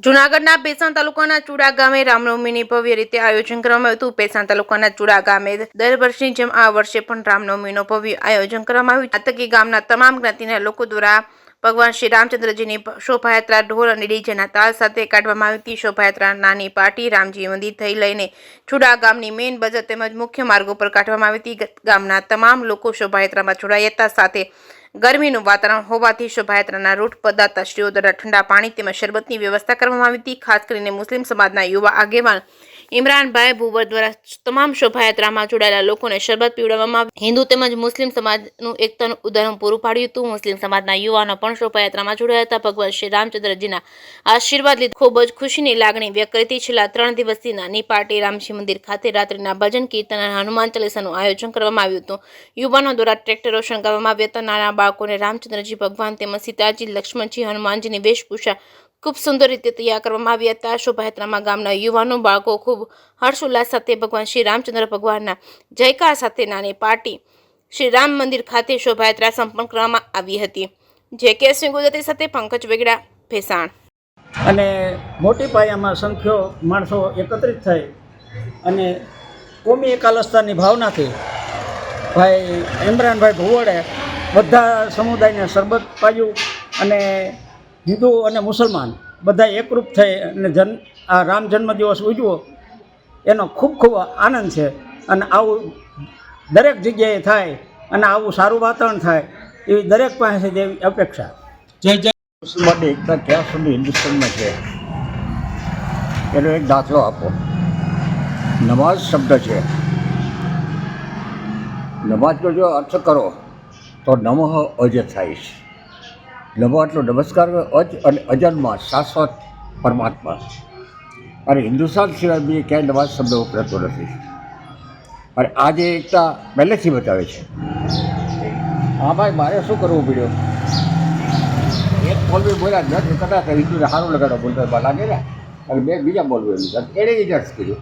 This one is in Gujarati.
જૂનાગઢના ભેસાણ તાલુકાના ચુડા ગામે રામનવમીની ભવ્ય રીતે આયોજન કરવામાં આવ્યું હતું। ભેસાણ તાલુકાના ચુડા ગામે દર વર્ષની જેમ આ વર્ષે પણ રામનવમીનું ભવ્ય આયોજન કરવામાં આવ્યું। આ તકે ગામના તમામ જ્ઞાતિના લોકો દ્વારા ભગવાન શ્રી રામચંદ્રજીની શોભાયાત્રા ઢોલ અને ડીજેના તાલ સાથે કાઢવામાં આવી હતી। શોભાયાત્રા નાની પાર્ટી રામજી મંદિર થઈ લઈને ચુડા ગામની મેઇન બજાર તેમજ મુખ્ય માર્ગો પર કાઢવામાં આવી હતી। ગામના તમામ લોકો શોભાયાત્રામાં જોડાયા હતા। સાથે ગરમીનું વાતાવરણ હોવાથી શોભાયાત્રાના રૂટ પદાર્થશ્રીઓ દ્વારા ઠંડા પાણી તેમજ શરબતની વ્યવસ્થા કરવામાં આવી હતી। ખાસ કરીને મુસ્લિમ સમાજના યુવા આગેવાન ઇમરાનભાઈ ભુવર દ્વારા તમામ શોભાયાત્રામાં જોડાયેલા લોકોને શરબત પીવડાવવામાં આવ્યું। હિન્દુ તેમજ મુસ્લિમ સમાજનું એકતાનું ઉદાહરણ પૂરું પાડ્યું હતું। મુસ્લિમ સમાજના યુવાનો પણ શોભાયાત્રામાં જોડાયા હતા। ભગવાન શ્રી રામચંદ્રજીના આશીર્વાદ લીધા ખૂબ જ ખુશીની લાગણી વ્યક્ત કરી હતી। છેલ્લા 3 દિવસથી નાની પાર્ટી રામજી મંદિર ખાતે રાત્રિના ભજન કીર્તન અને હનુમાન ચાલીસાનું આયોજન કરવામાં આવ્યું હતું। યુવાનો દ્વારા ટ્રેક્ટરો શણગારવામાં આવ્યા હતા। નાના બાળકોને રામચંદ્રજી ભગવાન તેમજ સીતાજી લક્ષ્મણજી હનુમાનજીની વેશભૂષા ખૂબ સુંદર રીતે તૈયાર કરવામાં આવ્યા હતા। શોભાયાત્રામાં ગામના યુવાનો બાળકો ખૂબ હર્ષોલ્લાસ સાથે ભગવાન શ્રી રામચંદ્ર ભગવાનના જયકાર સાથે નાની પાર્ટી શ્રી રામ મંદિર ખાતે શોભાયાત્રા સંપન્ન કરવામાં આવી હતી। જે.કે. સિંહ ગુજરાતી સાથે પંકજ વેગડા, ભેસાણ। અને મોટી પાયામાં સંખ્યો માણસો એકત્રિત થઈ અને કોમી એકાલસ્તાની ભાવનાથી ભાઈ ઇમરાનભાઈ ભુવડે બધા સમુદાયને શરબત પાયું અને હિન્દુ અને મુસલમાન બધા એકરૂપ થઈ અને આ રામ જન્મદિવસ ઉજવો એનો ખૂબ ખૂબ આનંદ છે। અને આવું દરેક જગ્યાએ થાય અને આવું સારું વાતાવરણ થાય એવી દરેક પાસે એવી અપેક્ષા। જય જય મુસલમાનની એકતા ક્યાં સુધી હિન્દુસ્તાનમાં છે એનો એક દાખલો આપો। નમાઝ શબ્દ છે, નમાઝનો જો અર્થ કરો તો નમઃ અજ થાય છે। નમઃ એટલો નમસ્કાર અજ અને અજન્મા શાશ્વત પરમાત્મા। અને હિન્દુસ્તાન સિવાય બી ક્યાંય નમાઝ શબ્દ વપરાતો નથી। અને આ જે એકતા પહેલેથી બતાવે છે। હા ભાઈ, મારે શું કરવું પડ્યું? એક બોલવી બોલ્યા જજ કદાચ હિન્દુને સારું લગાડો બોલતા લાગે ને, અને બે બીજા બોલવું એની એણે જ અર્થ કર્યું।